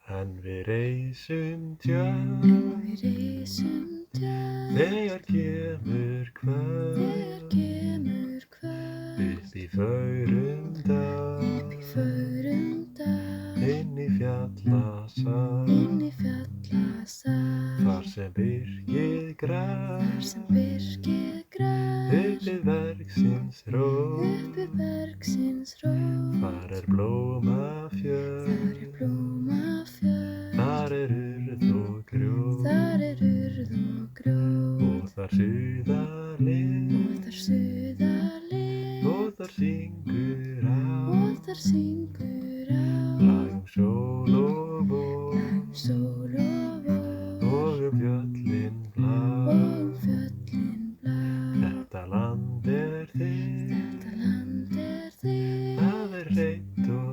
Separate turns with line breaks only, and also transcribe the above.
En við reisum tjald þegar kemur kvöld upp í fögrum dal inn í fjallasal þar sem birkið grær upp við bergsins rót þar blómafjöll þar urð og grjót og þar suðarlind og þar syngur á lag sól og vor og fjöllin blá. Þetta land er þitt, það hreint og